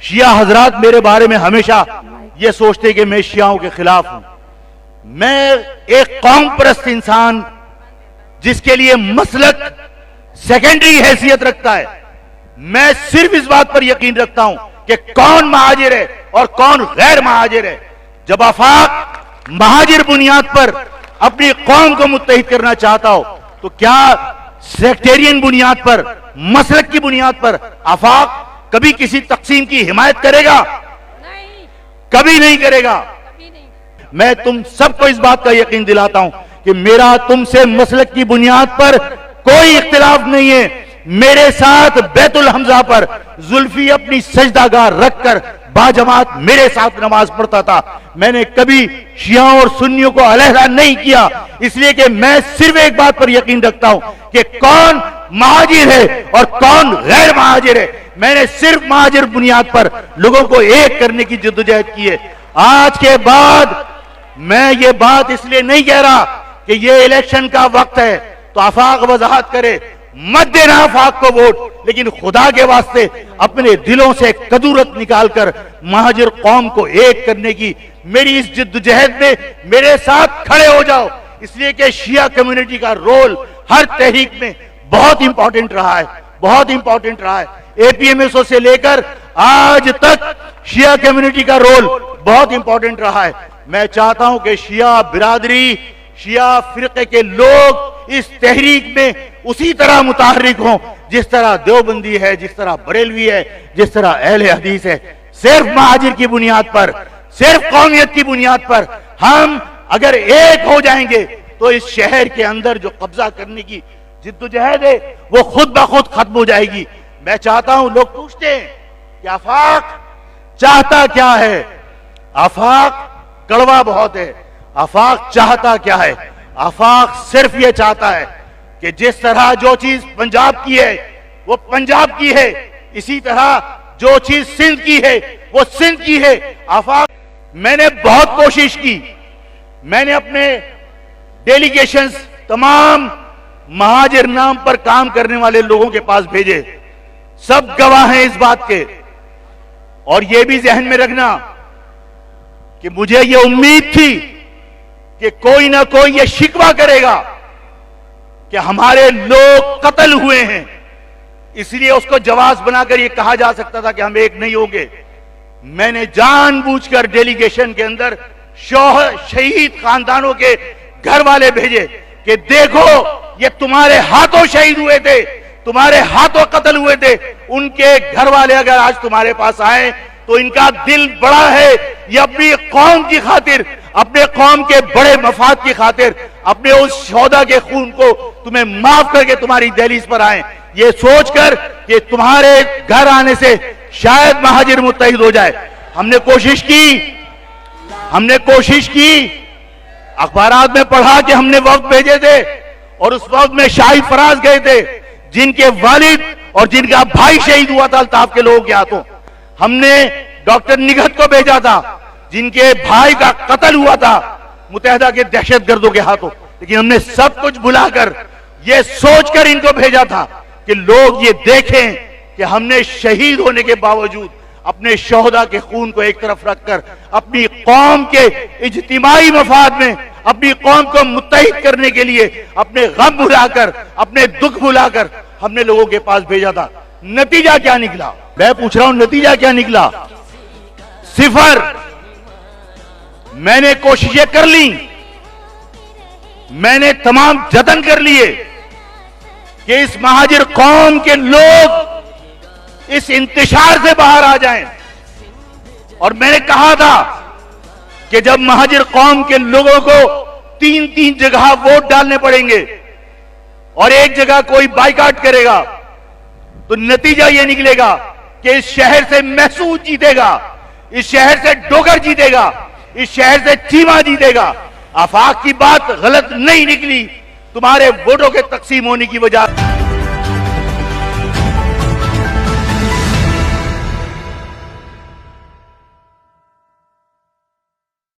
شیعہ حضرات میرے بارے میں ہمیشہ یہ سوچتے کہ میں شیعوں کے خلاف ہوں. میں ایک قوم پرست انسان جس کے لیے مسلک سیکنڈری حیثیت رکھتا ہے. میں صرف اس بات پر یقین رکھتا ہوں کہ کون مہاجر ہے اور کون غیر مہاجر ہے. جب آفاق مہاجر بنیاد پر اپنی قوم کو متحد کرنا چاہتا ہو تو کیا سیکٹیرین بنیاد پر، مسلک کی بنیاد پر آفاق کبھی کسی تقسیم کی حمایت کرے گا؟ کبھی نہیں کرے گا. میں تم سب کو اس بات کا یقین دلاتا ہوں کہ میرا تم سے مسلک کی بنیاد پر کوئی اختلاف نہیں ہے. میرے ساتھ بیت الحمزہ پر زلفی اپنی سجدہ گاہ رکھ کر باجماعت میرے ساتھ نماز پڑھتا تھا. میں نے کبھی شیعوں اور سنیوں کو علیحدہ نہیں کیا، اس لیے کہ میں صرف ایک بات پر یقین رکھتا ہوں کہ کون مہاجر ہے اور کون غیر مہاجر ہے. میں نے صرف مہاجر بنیاد پر لوگوں کو ایک کرنے کی جدوجہد کی ہے. آج کے بعد میں یہ بات اس لیے نہیں کہہ رہا کہ یہ الیکشن کا وقت ہے تو آفاق وضاحت کرے، مت دینا آفاق کو ووٹ، لیکن خدا کے واسطے اپنے دلوں سے کدورت نکال کر مہاجر قوم کو ایک کرنے کی میری اس جدوجہد میں میرے ساتھ کھڑے ہو جاؤ. اس لیے کہ شیعہ کمیونٹی کا رول ہر تحریک میں بہت امپورٹنٹ رہا ہے، بہت امپورٹنٹ رہا ہے. اے پی ایم ایس او سے لے کر آج تک شیعہ کمیونٹی کا رول بہت امپورٹنٹ رہا ہے. میں چاہتا ہوں کہ شیعہ برادری، شیعہ فرقے کے لوگ اس تحریک میں اسی طرح متحرک ہوں جس طرح دیوبندی ہے، جس طرح بریلوی ہے، جس طرح اہل حدیث ہے. صرف مہاجر کی بنیاد پر، صرف قومیت کی بنیاد پر ہم اگر ایک ہو جائیں گے تو اس شہر کے اندر جو قبضہ کرنے کی جدوجہد ہے وہ خود بخود ختم ہو جائے گی. میں چاہتا ہوں، لوگ پوچھتے ہیں کہ آفاق چاہتا کیا ہے؟ آفاق کڑوا بہت ہے. آفاق چاہتا کیا ہے؟ آفاق صرف یہ چاہتا ہے کہ جس طرح جو چیز پنجاب کی ہے وہ پنجاب کی ہے، اسی طرح جو چیز سندھ کی ہے وہ سندھ کی ہے. آفاق میں نے بہت کوشش کی، میں نے اپنے ڈیلیگیشنز تمام مہاجر نام پر کام کرنے والے لوگوں کے پاس بھیجے، سب گواہ ہیں اس بات کے. اور یہ بھی ذہن میں رکھنا کہ مجھے یہ امید تھی کہ کوئی نہ کوئی یہ شکوہ کرے گا کہ ہمارے لوگ قتل ہوئے ہیں، اس لیے اس کو جواز بنا کر یہ کہا جا سکتا تھا کہ ہم ایک نہیں ہوں گے. میں نے جان بوجھ کر ڈیلیگیشن کے اندر شہید خاندانوں کے گھر والے بھیجے کہ دیکھو یہ تمہارے ہاتھوں شہید ہوئے تھے، تمہارے ہاتھوں قتل ہوئے تھے. ان کے گھر والے اگر آج تمہارے پاس آئے تو ان کا دل بڑا ہے، یہ اپنی قوم کی خاطر، اپنے قوم کے بڑے مفاد کی خاطر اپنے اس شہداء کے خون کو تمہیں معاف کر کے تمہاری دہلیز پر آئیں، یہ سوچ کر کہ تمہارے گھر آنے سے شاید مہاجر متحد ہو جائے. ہم نے کوشش کی، اخبارات میں پڑھا کہ ہم نے وفد بھیجے تھے اور اس وفد میں شاہد فراز گئے تھے جن کے والد اور جن کا بھائی شہید ہوا تھا الطاف کے لوگوں کے ہاتھوں. ہم نے ڈاکٹر نگہت کو بھیجا تھا جن کے بھائی کا قتل ہوا تھا متحدہ کے دہشت گردوں کے ہاتھوں. لیکن ہم نے سب کچھ بھلا کر یہ سوچ کر ان کو بھیجا تھا کہ لوگ یہ دیکھیں کہ ہم نے شہید ہونے کے باوجود اپنے شہداء کے خون کو ایک طرف رکھ کر اپنی قوم کے اجتماعی مفاد میں اپنی قوم کو متحد کرنے کے لیے اپنے غم بھلا کر، اپنے دکھ بھلا کر ہم نے لوگوں کے پاس بھیجا تھا. نتیجہ کیا نکلا؟ میں پوچھ رہا ہوں نتیجہ کیا نکلا؟ صفر. میں نے کوششیں کر لی، میں نے تمام جتن کر لیے کہ اس مہاجر قوم کے لوگ اس انتشار سے باہر آ جائیں. اور میں نے کہا تھا کہ جب مہاجر قوم کے لوگوں کو تین جگہ ووٹ ڈالنے پڑیں گے اور ایک جگہ کوئی بائیکاٹ کرے گا تو نتیجہ یہ نکلے گا کہ اس شہر سے محسود جیتے گا، اس شہر سے ڈوگر جیتے گا، اس شہر سے چیمہ جیتے گا. آفاق کی بات غلط نہیں نکلی تمہارے ووٹوں کے تقسیم ہونے کی وجہ